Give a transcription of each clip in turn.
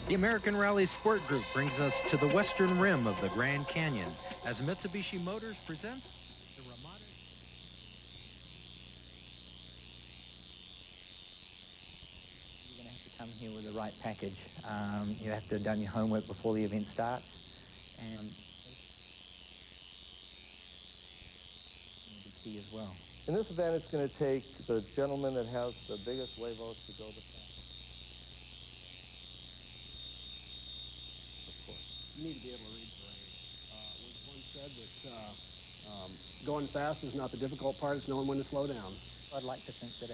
The American Rally Sport Group brings us to the western rim of the Grand Canyon as Mitsubishi Motors presents the Ramada. You're going to have to come here with the right package. You have to have done your homework before the event starts, and be key as well. In this event, it's going to take the gentleman that has the biggest huevos to go the fastest. You need to be able to read terrain. It was once said that going fast is not the difficult part, it's knowing when to slow down. I'd like to think that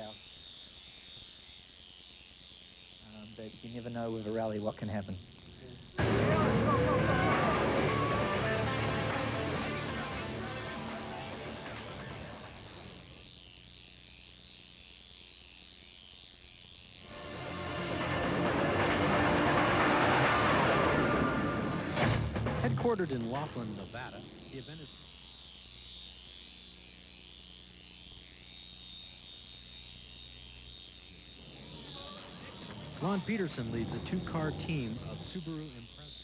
that you never know with a rally what can happen. Headquartered in Laughlin, Nevada, the event is... Ron Peterson leads a two-car team of Subaru Impreza.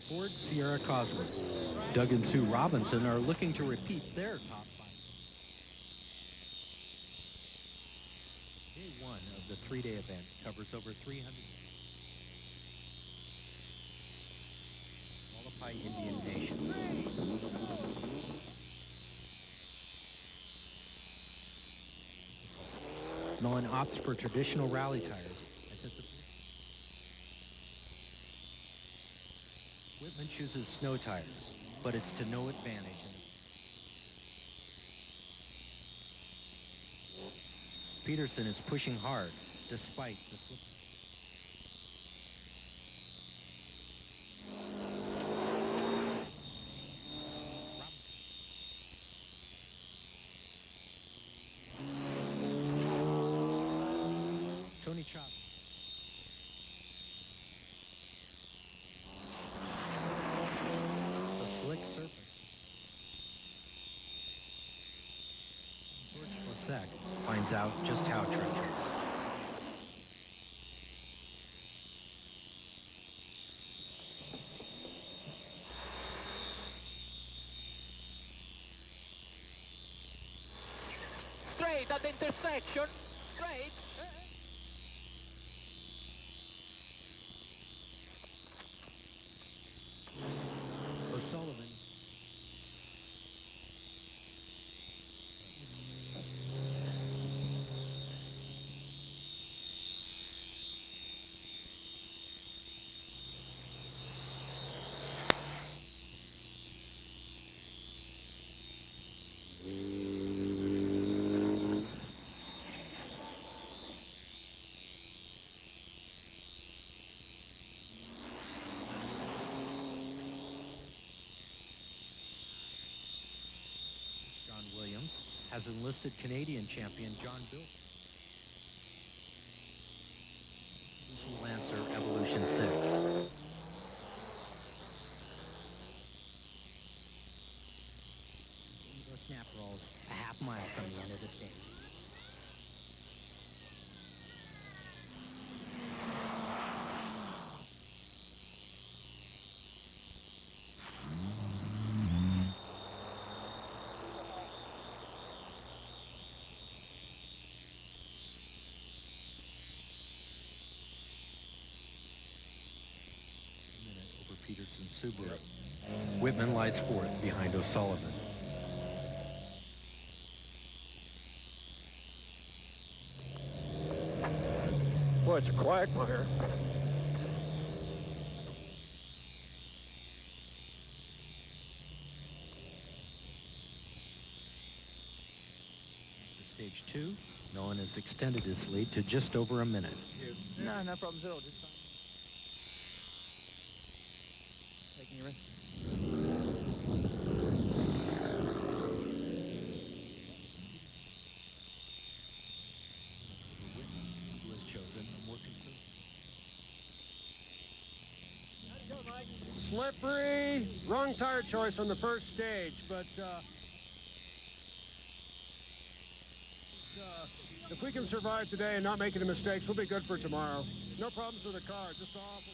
Ford Sierra Cosworth. Doug and Sue Robinson are looking to repeat their top five. Day one of the three-day event covers over 300. Molokai Indian Nation. Mullen opts for traditional rally tires. Whitman chooses snow tires, but it's to no advantage. Peterson is pushing hard, despite the slip. Tony Chop. The slick surface. George Plasek finds out just how treacherous. Straight at the intersection. Straight. O'Sullivan. Williams has enlisted Canadian champion John Bill. Lancer Evolution 6. The snap rolls a half mile from the end of the stage. Peterson Subaru. Whitman lies fourth behind O'Sullivan. Boy, it's a quagmire. For stage two, Nolan has extended his lead to just over a minute. No problems at all. Just taking your rest. Who has chosen a more conservative. Slippery. Wrong tire choice on the first stage, but If we can survive today and not make any mistakes, we'll be good for tomorrow. No problems with the car, just awful.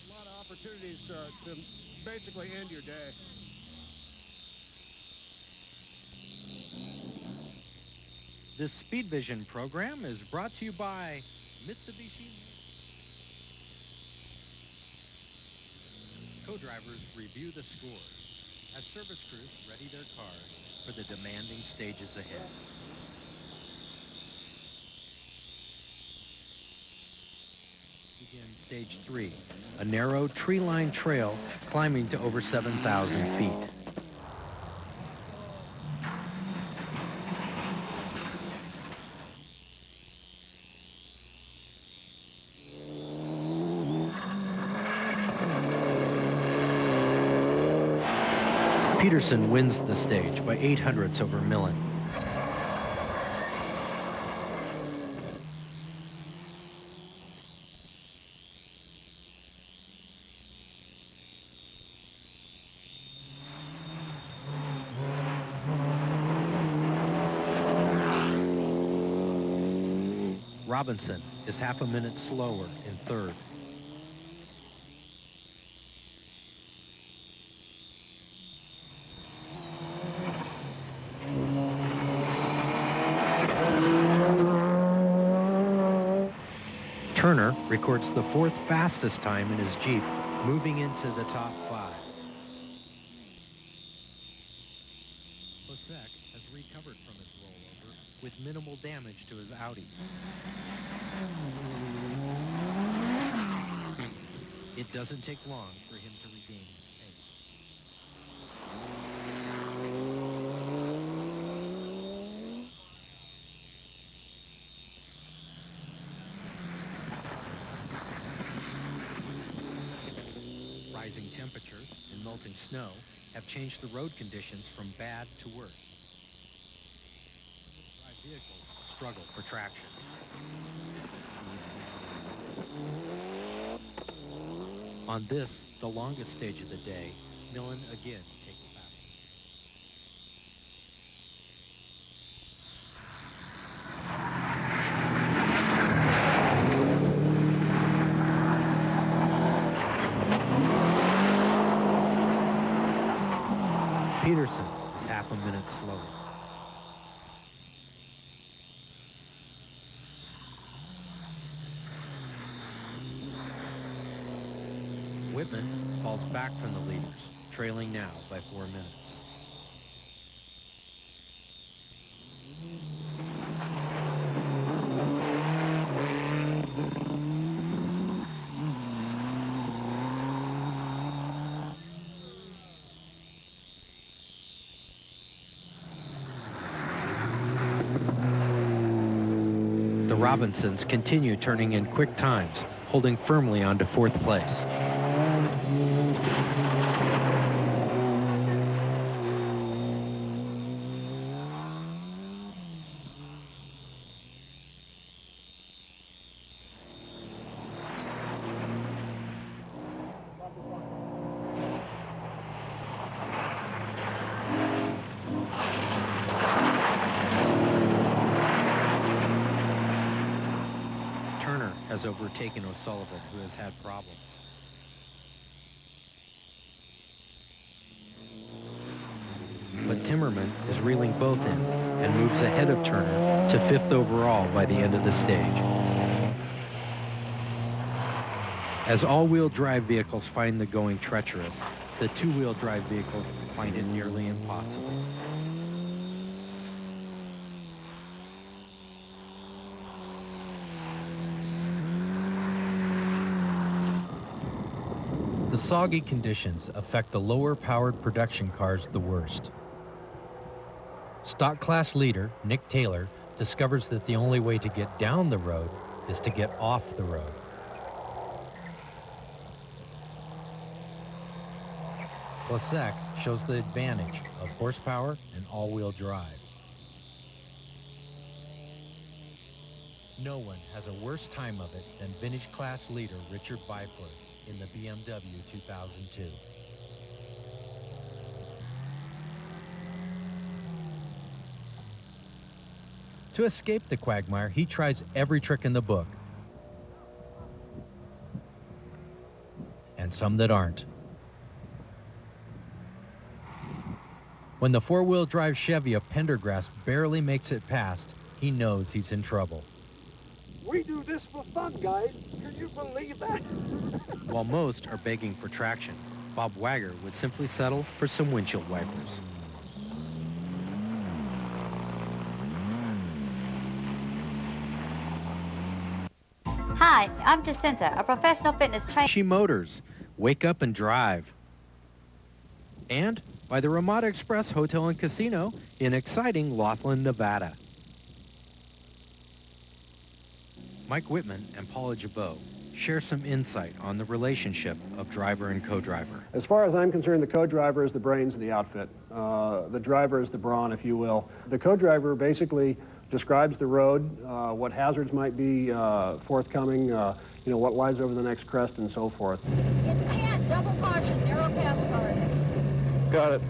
A lot of opportunities to basically end your day. This Speed Vision program is brought to you by Mitsubishi. Co-drivers review the scores as service crews ready their cars for the demanding stages ahead. Begin stage 3, a narrow tree-lined trail climbing to over 7,000 feet. Peterson wins the stage by 0.08 over Millen. Robinson is half a minute slower in third. Turner records the 4th fastest time in his Jeep, moving into the top 5. Hosek has recovered from his rollover with minimal damage to his Audi. It doesn't take long for him to regain his pace. Rising temperatures and melting snow have changed the road conditions from bad to worse. Drive vehicles struggle for traction. On this, the longest stage of the day, Millen again takes back. Peterson is half a minute slower. Whitman falls back from the leaders, trailing now by 4 minutes. The Robinsons continue turning in quick times, holding firmly onto 4th place. Turner has overtaken O'Sullivan, who has had problems. But Timmerman is reeling both in and moves ahead of Turner to 5th overall by the end of the stage. As all-wheel drive vehicles find the going treacherous, the two-wheel drive vehicles find it nearly impossible. The soggy conditions affect the lower-powered production cars the worst. Stock class leader Nick Taylor discovers that the only way to get down the road is to get off the road. Klasek shows the advantage of horsepower and all-wheel drive. No one has a worse time of it than vintage class leader Richard Beifler in the BMW 2002. To escape the quagmire, he tries every trick in the book. And some that aren't. When the four-wheel drive Chevy of Pendergrass barely makes it past, he knows he's in trouble. We do this for fun, guys. Can you believe that? While most are begging for traction, Bob Wagger would simply settle for some windshield wipers. Hi, I'm Jacinta, a professional fitness trainer. She Motors, wake up and drive. And by the Ramada Express Hotel and Casino in exciting Laughlin, Nevada. Mike Whitman and Paula Jabot share some insight on the relationship of driver and co-driver. As far as I'm concerned, the co-driver is the brains of the outfit. The driver is the brawn, if you will. The co-driver basically describes the road, what hazards might be forthcoming, you know, what lies over the next crest and so forth. In 10, double caution, narrow path guard. Got it.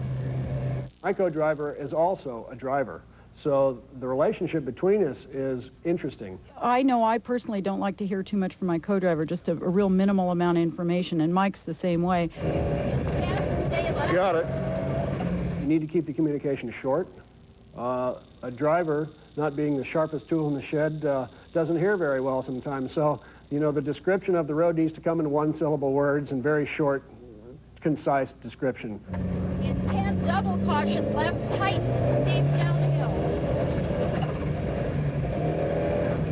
My co-driver is also a driver, so the relationship between us is interesting. I know I personally don't like to hear too much from my co-driver, just a real minimal amount of information, and Mike's the same way. In 10, stay left. Got it. You need to keep the communication short. A driver, not being the sharpest tool in the shed, doesn't hear very well sometimes, so, you know, the description of the road needs to come in one-syllable words and very short, concise description. In 10, double caution, left tighten, steep downhill.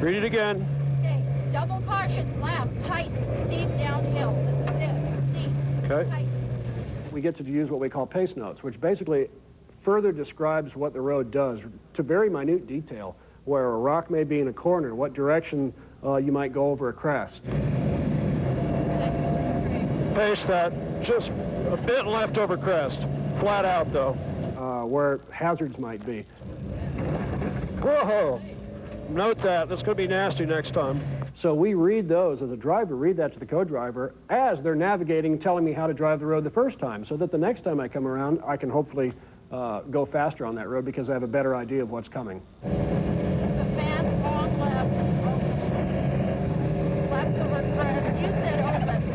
Read it again. Okay, double caution, left tighten, steep downhill. This is it, steep, Okay. tighten. We get to use what we call pace notes, which basically further describes what the road does to very minute detail, where a rock may be in a corner, what direction you might go over a crest. This is it, straight. Pace that, just a bit left over crest, flat out though. Where hazards might be. Whoa! Note that, that's going to be nasty next time. So we read those, as a driver, read that to the co-driver as they're navigating and telling me how to drive the road the first time, so that the next time I come around, I can hopefully go faster on that road because I have a better idea of what's coming. This is a fast, long left, opens. Left over crest, you said opens.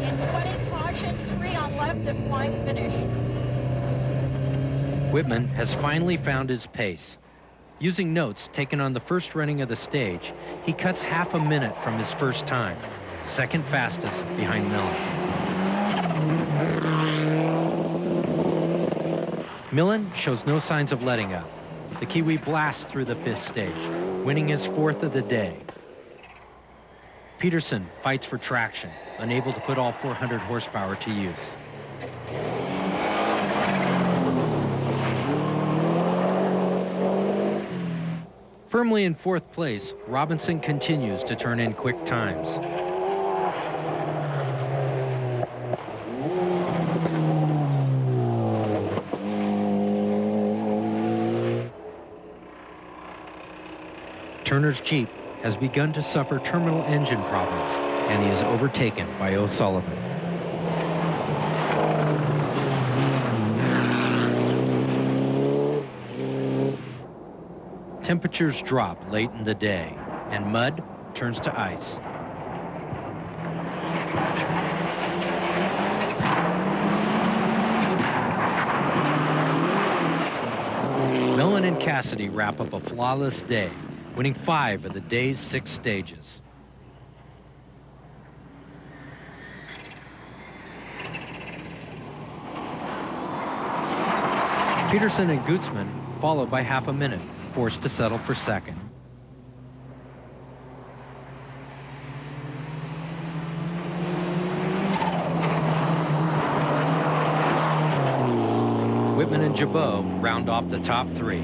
In 20, caution, tree on left at flying finish. Whitman has finally found his pace. Using notes taken on the first running of the stage, he cuts half a minute from his first time, second fastest behind Millen. Millen shows no signs of letting up. The Kiwi blasts through the fifth stage, winning his fourth of the day. Peterson fights for traction, unable to put all 400 horsepower to use. Firmly in fourth place, Robinson continues to turn in quick times. Turner's Jeep has begun to suffer terminal engine problems, and he is overtaken by O'Sullivan. Temperatures drop late in the day, and mud turns to ice. Millen and Cassidy wrap up a flawless day, winning 5 of the day's 6 stages. Peterson and Gutzman followed by half a minute, forced to settle for second. Whitman and Jabot round off the top 3.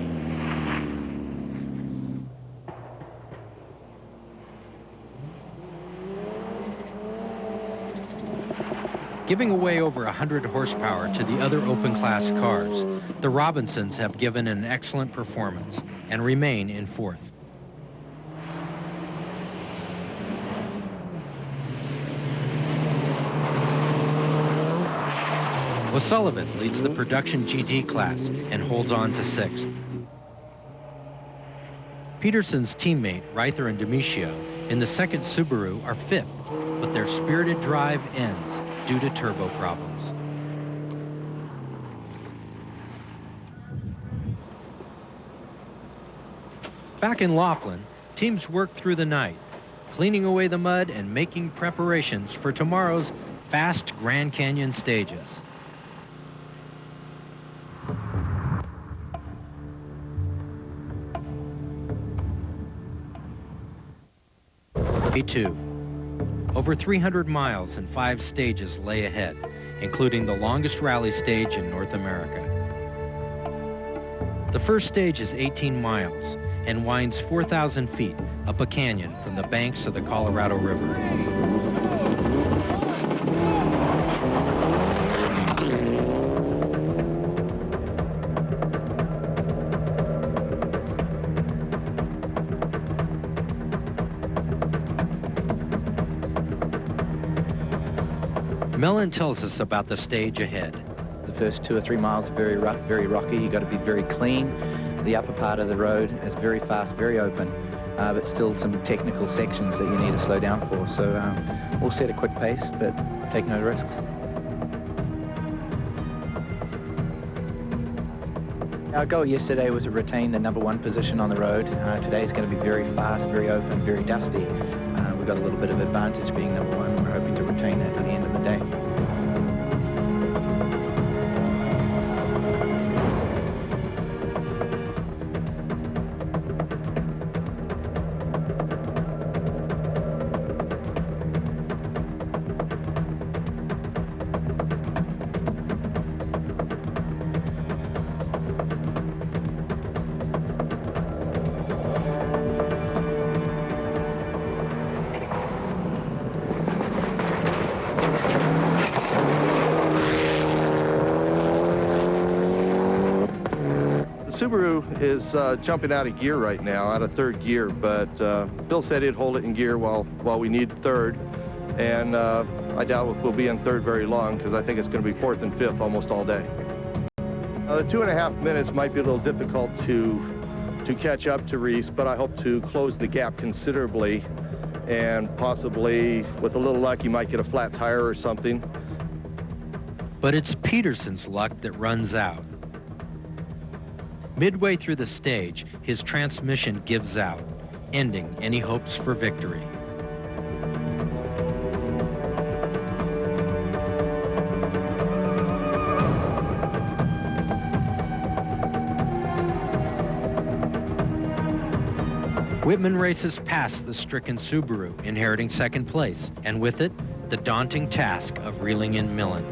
Giving away over 100 horsepower to the other open class cars, the Robinsons have given an excellent performance and remain in fourth. O'Sullivan leads the production GT class and holds on to 6th. Peterson's teammate, Reither and Demetrio, in the 2nd Subaru are 5th, but their spirited drive ends due to turbo problems. Back in Laughlin, teams work through the night, cleaning away the mud and making preparations for tomorrow's fast Grand Canyon stages. A2. Over 300 miles and 5 stages lay ahead, including the longest rally stage in North America. The first stage is 18 miles and winds 4,000 feet up a canyon from the banks of the Colorado River. Mellon tells us about the stage ahead. The first 2 or 3 miles are very rough, very rocky. You've got to be very clean. The upper part of the road is very fast, very open, but still some technical sections that you need to slow down for. So we'll set a quick pace, but take no risks. Our goal yesterday was to retain the #1 position on the road. Today is going to be very fast, very open, very dusty. We've got a little bit of advantage being #1. We're hoping to retain that to the end of the day. Subaru is jumping out of gear right now, out of 3rd gear, but Bill said he'd hold it in gear while we need 3rd, and I doubt if we'll be in 3rd very long because I think it's going to be 4th and 5th almost all day. The 2.5 minutes might be a little difficult to catch up to Reese, but I hope to close the gap considerably, and possibly, with a little luck, you might get a flat tire or something. But it's Peterson's luck that runs out. Midway through the stage, his transmission gives out, ending any hopes for victory. Whitman races past the stricken Subaru, inheriting 2nd place, and with it, the daunting task of reeling in Millen.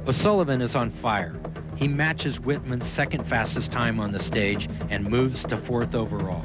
O'Sullivan is on fire. he matches Whitman's second fastest time on the stage and moves to 4th overall.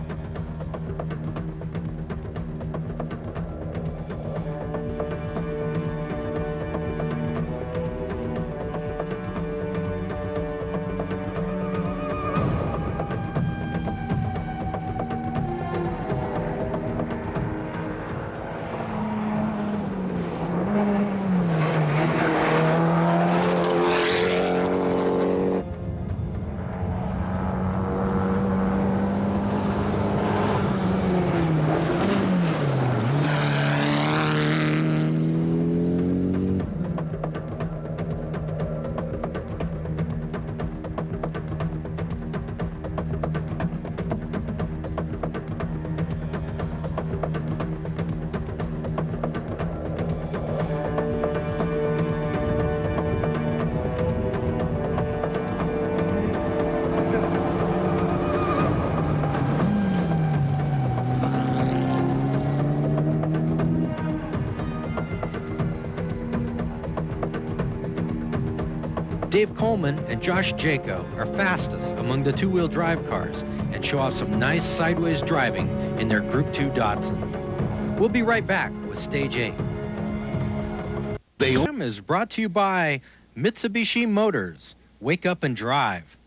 Dave Coleman and Josh Jaco are fastest among the two-wheel drive cars and show off some nice sideways driving in their Group 2 Datsun. We'll be right back with Stage 8. The program is brought to you by Mitsubishi Motors, Wake Up and Drive,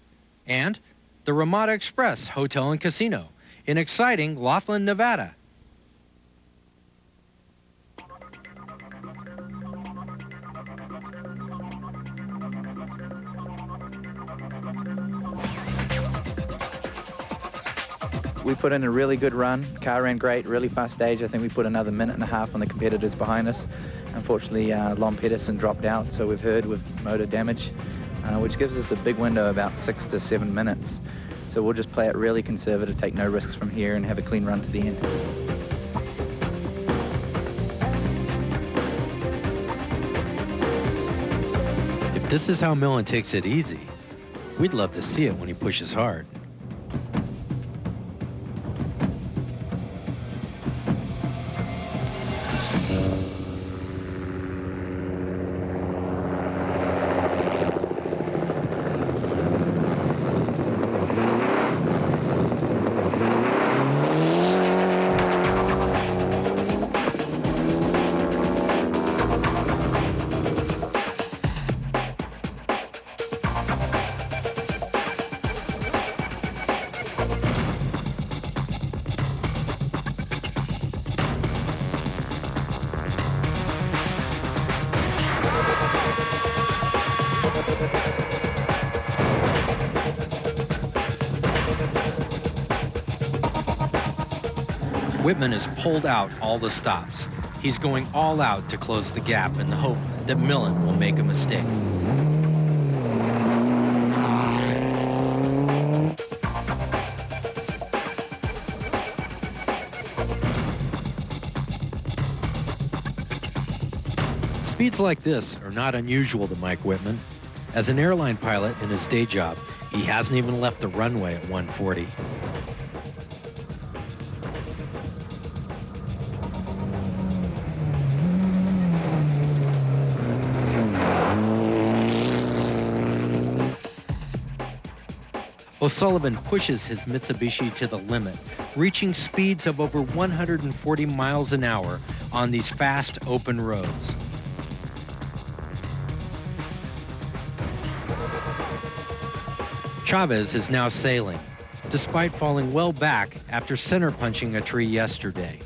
and the Ramada Express Hotel and Casino in exciting Laughlin, Nevada. We put in a really good run. Car ran great, really fast stage. I think we put another minute and a half on the competitors behind us. Unfortunately, Lon Pedersen dropped out, so we've heard with motor damage, which gives us a big window, about 6 to 7 minutes. So we'll just play it really conservative, take no risks from here, and have a clean run to the end. If this is how Millen takes it easy, we'd love to see it when he pushes hard. Whitman has pulled out all the stops. He's going all out to close the gap in the hope that Millen will make a mistake. Speeds like this are not unusual to Mike Whitman. As an airline pilot in his day job, he hasn't even left the runway at 140. O'Sullivan pushes his Mitsubishi to the limit, reaching speeds of over 140 miles an hour on these fast, open roads. Chavez is now sailing, despite falling well back after center punching a tree yesterday.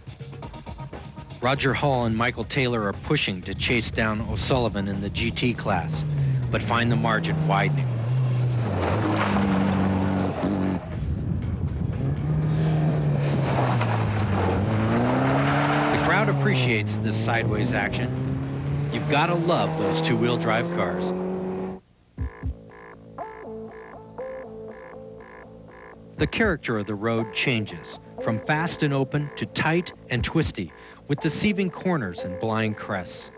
Roger Hall and Michael Taylor are pushing to chase down O'Sullivan in the GT class, but find the margin widening. Appreciates this sideways action. You've got to love those two-wheel drive cars. The character of the road changes from fast and open to tight and twisty with deceiving corners and blind crests.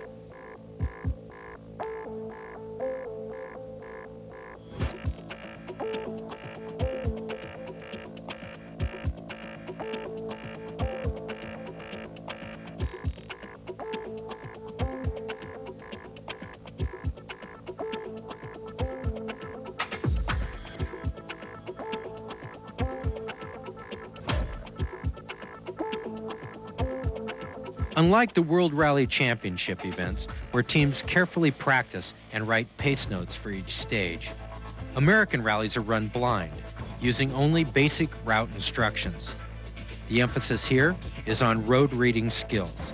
Unlike the World Rally Championship events, where teams carefully practice and write pace notes for each stage, American rallies are run blind, using only basic route instructions. The emphasis here is on road reading skills.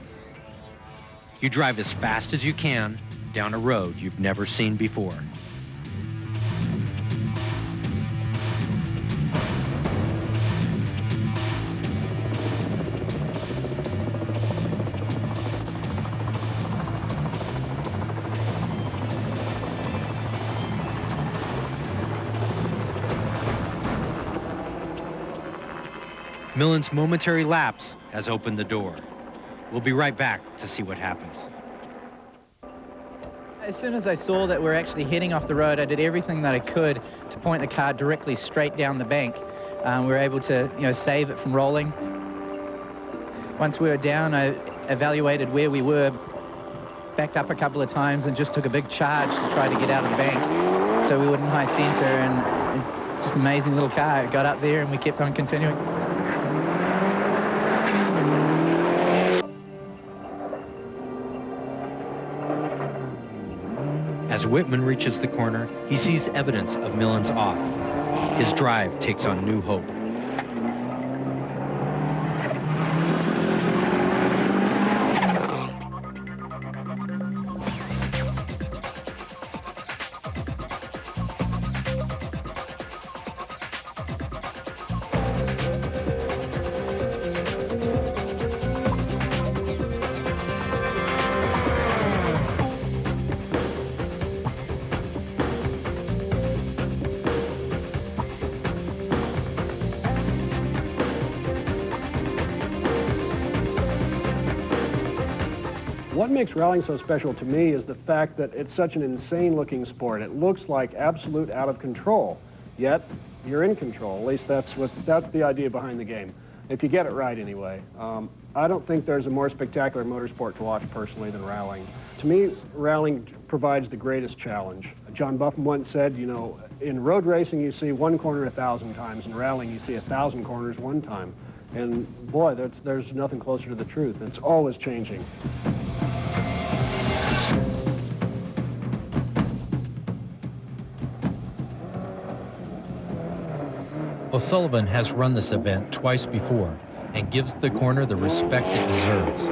You drive as fast as you can down a road you've never seen before. Millen's momentary lapse has opened the door. We'll be right back to see what happens. As soon as I saw that we're actually heading off the road, I did everything that I could to point the car directly straight down the bank. We were able to, save it from rolling. Once we were down, I evaluated where we were, backed up a couple of times, and just took a big charge to try to get out of the bank so we wouldn't high center. And just an amazing little car. It got up there, and we kept on continuing. As Whitman reaches the corner, he sees evidence of Millen's off. His drive takes on new hope. What makes rallying so special to me is the fact that it's such an insane-looking sport. It looks like absolute out of control, yet you're in control. At least that's the idea behind the game, if you get it right anyway. I don't think there's a more spectacular motorsport to watch personally than rallying. To me, rallying provides the greatest challenge. John Buffum once said, in road racing you see one corner 1,000 times, in rallying you see 1,000 corners one time. And boy, there's nothing closer to the truth. It's always changing. O'Sullivan has run this event twice before and gives the corner the respect it deserves.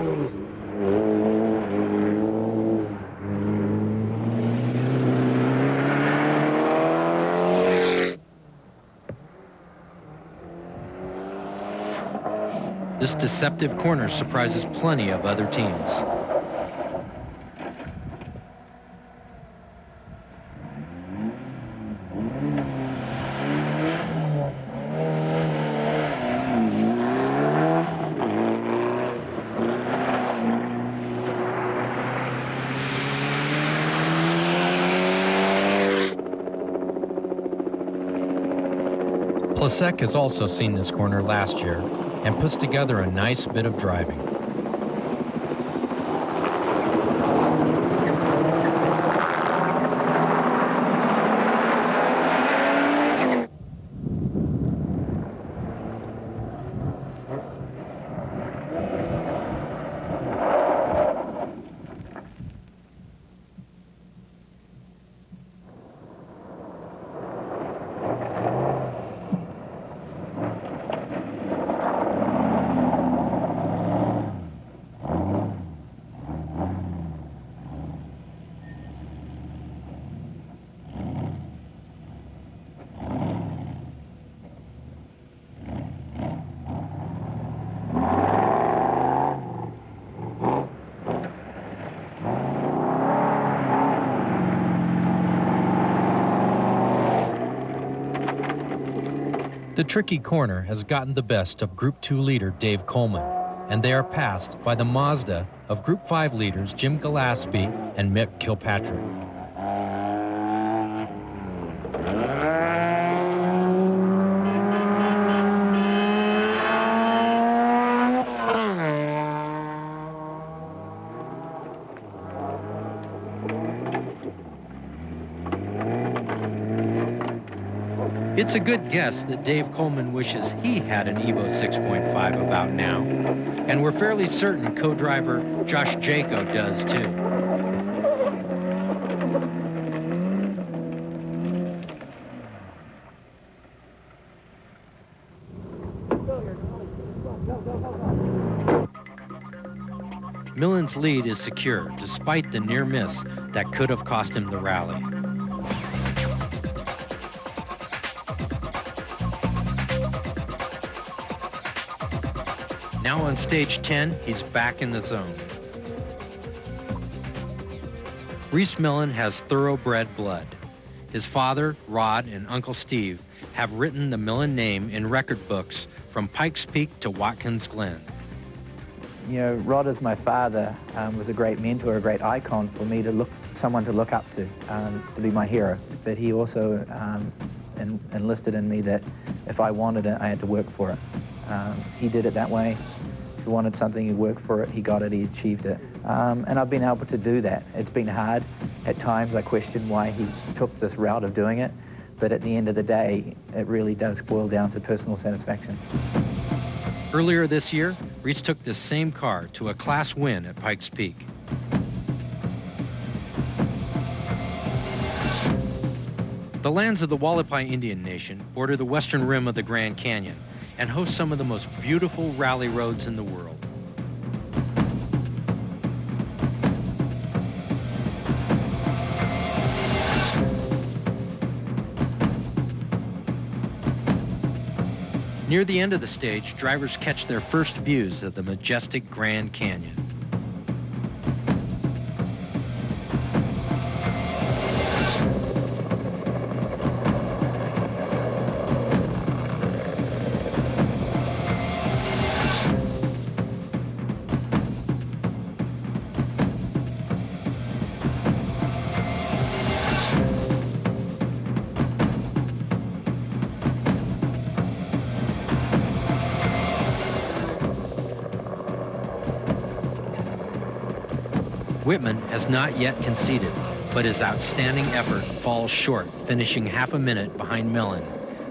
This deceptive corner surprises plenty of other teams. Plasek has also seen this corner last year and puts together a nice bit of driving. The tricky corner has gotten the best of Group 2 leader Dave Coleman, and they are passed by the Mazda of Group 5 leaders Jim Gillespie and Mick Kilpatrick. It's a good guess that Dave Coleman wishes he had an Evo 6.5 about now. And we're fairly certain co-driver Josh Jaco does too. Millen's lead is secure, despite the near miss that could have cost him the rally. Now on stage 10, he's back in the zone. Reese Millen has thoroughbred blood. His father, Rod, and Uncle Steve have written the Millen name in record books from Pikes Peak to Watkins Glen. You know, Rod as my father was a great mentor, a great icon for me to someone to look up to be my hero. But he also enlisted in me that if I wanted it, I had to work for it. He did it that way. If he wanted something, he worked for it, he got it, he achieved it. And I've been able to do that. It's been hard. At times I question why he took this route of doing it, but at the end of the day, it really does boil down to personal satisfaction. Earlier this year, Reese took this same car to a class win at Pikes Peak. The lands of the Wallapai Indian Nation border the western rim of the Grand Canyon and host some of the most beautiful rally roads in the world. Near the end of the stage, drivers catch their first views of the majestic Grand Canyon. Whitman has not yet conceded, but his outstanding effort falls short, finishing half a minute behind Millen,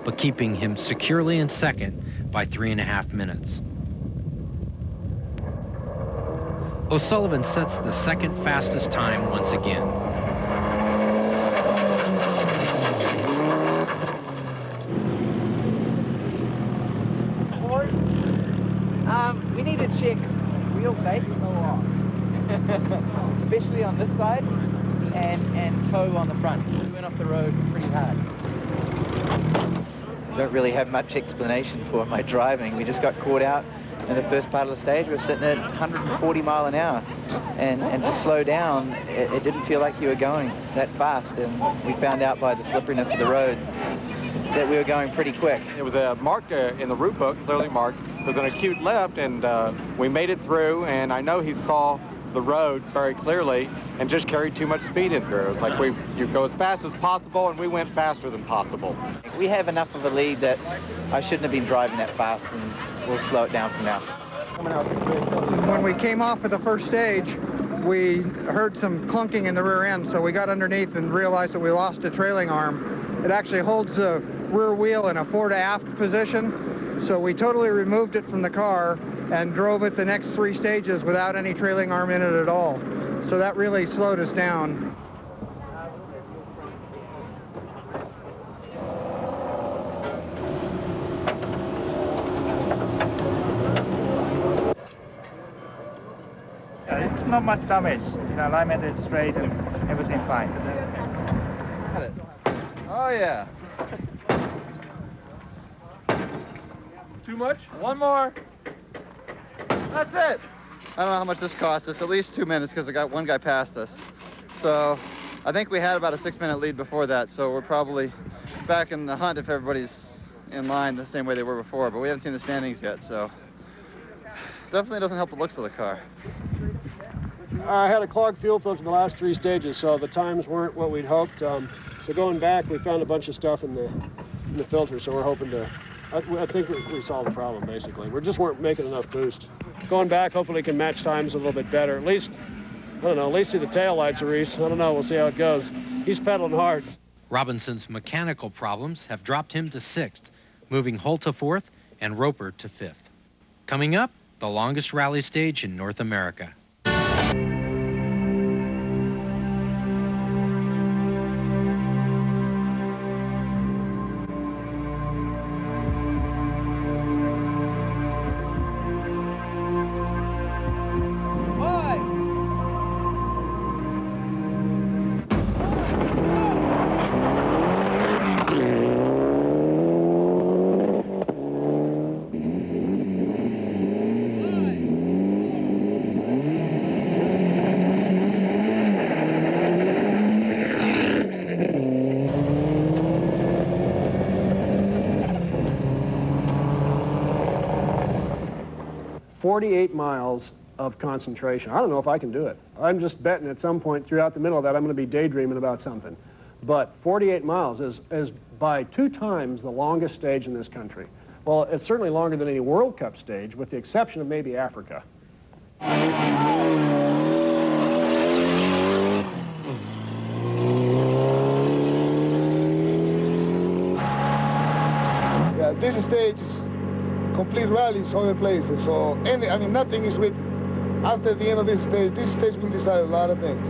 but keeping him securely in second by 3.5 minutes. O'Sullivan sets the second fastest time once again. Horse, we need to check wheelbase. Especially on this side, and toe on the front. We went off the road pretty hard. Don't really have much explanation for my driving. We just got caught out in the first part of the stage. We were sitting at 140 mile an hour, and to slow down, it didn't feel like you were going that fast, and we found out by the slipperiness of the road that we were going pretty quick. It was marked in the route book, clearly marked. It was an acute left, and we made it through, and I know he saw the road very clearly and just carried too much speed in through. It was like you go as fast as possible, and we went faster than possible. We have enough of a lead that I shouldn't have been driving that fast, and we'll slow it down from now. When we came off of the first stage, we heard some clunking in the rear end, so we got underneath and realized that we lost a trailing arm. It actually holds the rear wheel in a fore to aft position, so we totally removed it from the car and drove it the next 3 stages without any trailing arm in it at all. So that really slowed us down. It's not much damage. The alignment is straight and everything fine. Got it. Oh yeah. Too much? One more. That's it. I don't know how much this cost us, at least 2 minutes, because one guy passed us. So I think we had about a 6-minute lead before that, so we're probably back in the hunt if everybody's in line the same way they were before, but we haven't seen the standings yet, so definitely doesn't help the looks of the car. I had a clogged fuel filter in the last 3 stages, so the times weren't what we'd hoped. So going back, we found a bunch of stuff in the filter, so we're hoping to, I think we solved the problem, basically. We just weren't making enough boost. Going back, hopefully can match times a little bit better. At least, I don't know, at least see the tail lights of Reese. I don't know, we'll see how it goes. He's pedaling hard. Robinson's mechanical problems have dropped him to 6th, moving Hull to 4th and Roper to 5th. Coming up, the longest rally stage in North America. "48 miles of concentration. I don't know if I can do it. I'm just betting at some point throughout the middle of that I'm going to be daydreaming about something. But 48 miles is by 2 times the longest stage in this country. Well, it's certainly longer than any World Cup stage, with the exception of maybe Africa. Yeah, this stage is complete rallies other places, so nothing is written. After the end of this stage will decide a lot of things.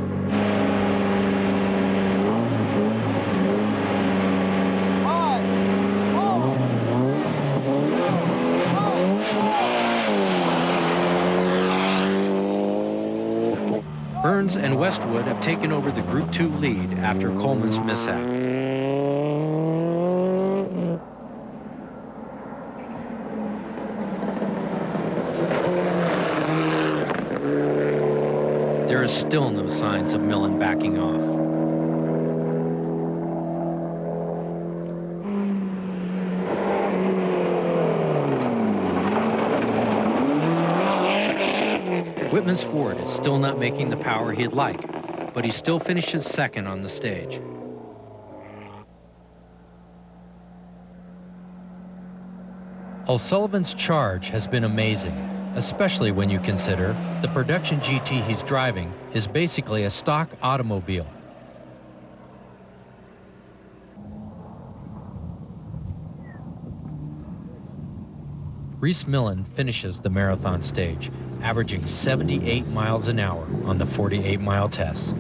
Burns and Westwood have taken over the Group 2 lead after Coleman's mishap. There is still no signs of Millen backing off. Whitman's Ford is still not making the power he'd like, but he still finishes 2nd on the stage. O'Sullivan's charge has been amazing, especially when you consider the production GT he's driving is basically a stock automobile. Reese Millen finishes the marathon stage, averaging 78 miles an hour on the 48-mile test.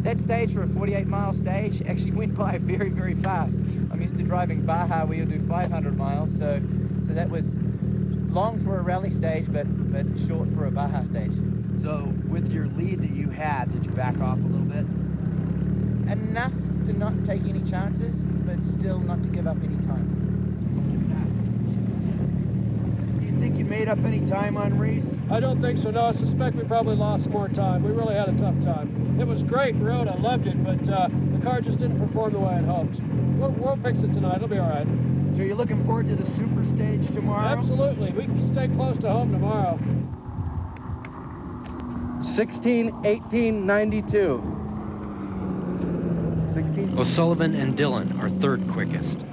That stage for a 48-mile stage actually went by very, very fast. I'm used to driving Baja where you'll do 500 miles, so that was long for a rally stage, but short for a Baja stage. So with your lead that you had, did you back off a little bit? Enough to not take any chances, but still not to give up any time. Do you think you made up any time on Reese? I don't think so, no. I suspect we probably lost some more time. We really had a tough time. It was great road, I loved it, but the car just didn't perform the way I'd hoped. We'll fix it tonight, it'll be all right. So you're looking forward to the super stage tomorrow? Absolutely, we can stay close to home tomorrow. 16:18:92. 16. O'Sullivan and Dillon are 3rd quickest.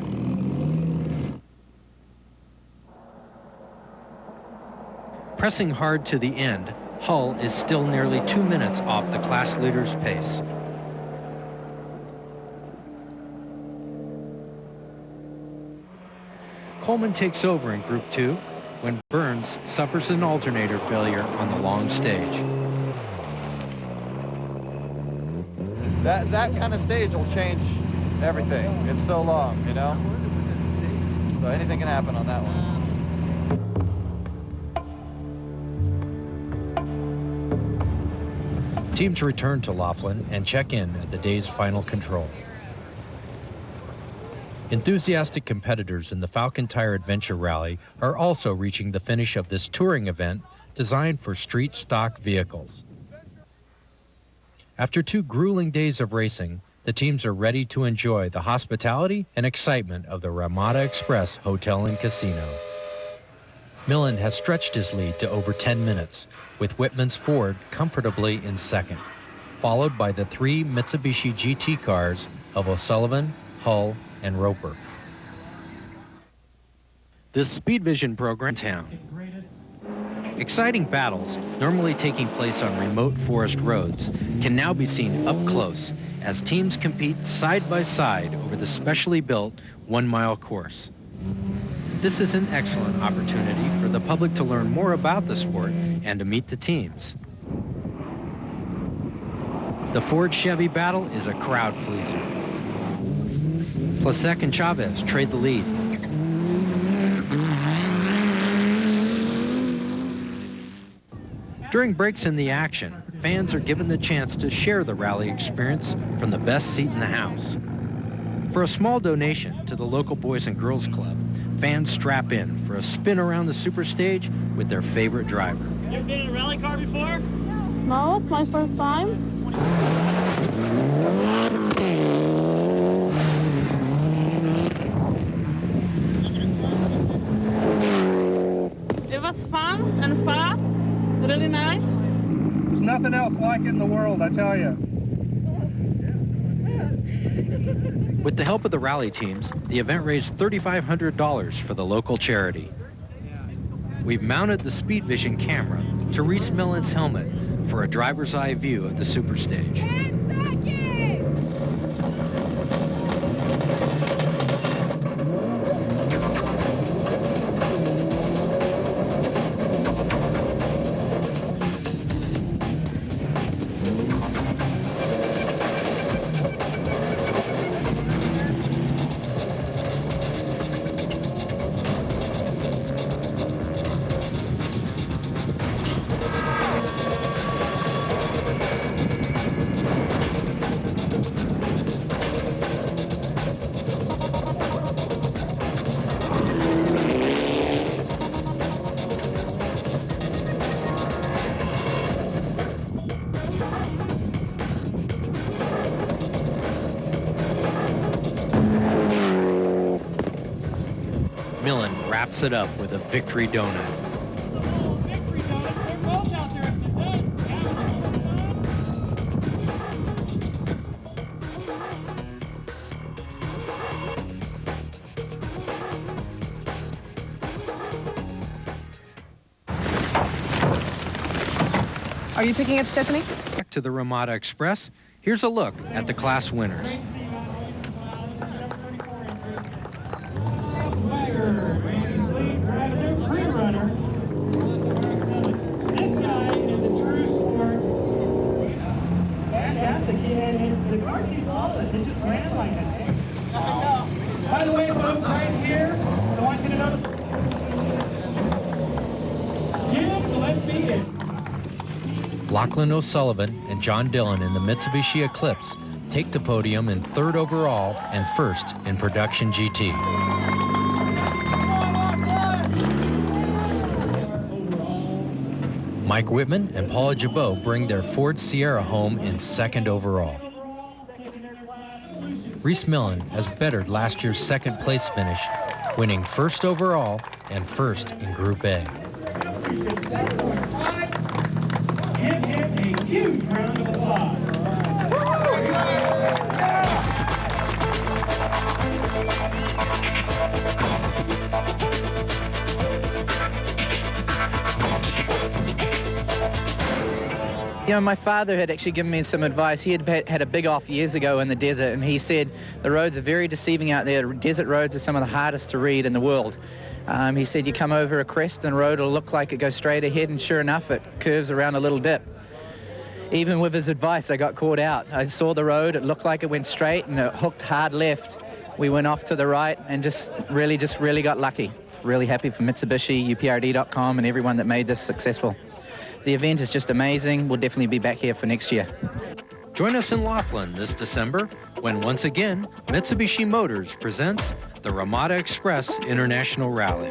Pressing hard to the end, Hull is still nearly 2 minutes off the class leader's pace. Coleman takes over in Group 2 when Burns suffers an alternator failure on the long stage. That kind of stage will change everything. It's so long, you know? So anything can happen on that one. Teams return to Laughlin and check in at the day's final control. Enthusiastic competitors in the Falcon Tire Adventure Rally are also reaching the finish of this touring event designed for street stock vehicles. After 2 grueling days of racing, the teams are ready to enjoy the hospitality and excitement of the Ramada Express Hotel and Casino. Millen has stretched his lead to over 10 minutes, with Whitman's Ford comfortably in 2nd, followed by the 3 Mitsubishi GT cars of O'Sullivan, Hull, and Roper. This Speed Vision program town. Exciting battles, normally taking place on remote forest roads, can now be seen up close as teams compete side by side over the specially built 1-mile course. This is an excellent opportunity for the public to learn more about the sport and to meet the teams. The Ford-Chevy battle is a crowd pleaser. Plasek and Chavez trade the lead. During breaks in the action, fans are given the chance to share the rally experience from the best seat in the house. For a small donation to the local Boys and Girls Club, fans strap in for a spin around the superstage with their favorite driver. You ever been in a rally car before? No, it's my first time. It was fun and fast, really nice. There's nothing else like it in the world, I tell you. With the help of the rally teams, the event raised $3,500 for the local charity. We've mounted the Speed Vision camera to Reese Millen's helmet for a driver's eye view of the superstage. Millen wraps it up with a victory donut. Are you picking up Stephanie? Back to the Ramada Express, here's a look at the class winners. By the way, folks, right here, I want you to know. Jim Gillespie. Lachlan O'Sullivan and John Dillon in the Mitsubishi Eclipse take the podium in 3rd overall and 1st in production GT. Mike Whitman and Paula Jabot bring their Ford Sierra home in 2nd overall. Reese Millen has bettered last year's 2nd place finish, winning 1st overall and 1st in Group A. Give him a huge round of applause. You know, my father had actually given me some advice. He had a big off years ago in the desert, and he said the roads are very deceiving out there. Desert roads are some of the hardest to read in the world. He said you come over a crest and the road will look like it goes straight ahead, and sure enough, it curves around a little dip. Even with his advice, I got caught out. I saw the road, it looked like it went straight, and it hooked hard left. We went off to the right and just really got lucky. Really happy for Mitsubishi, UPRD.com, and everyone that made this successful. The event is just amazing. We'll definitely be back here for next year. Join us in Laughlin this December when once again Mitsubishi Motors presents the Ramada Express International Rally.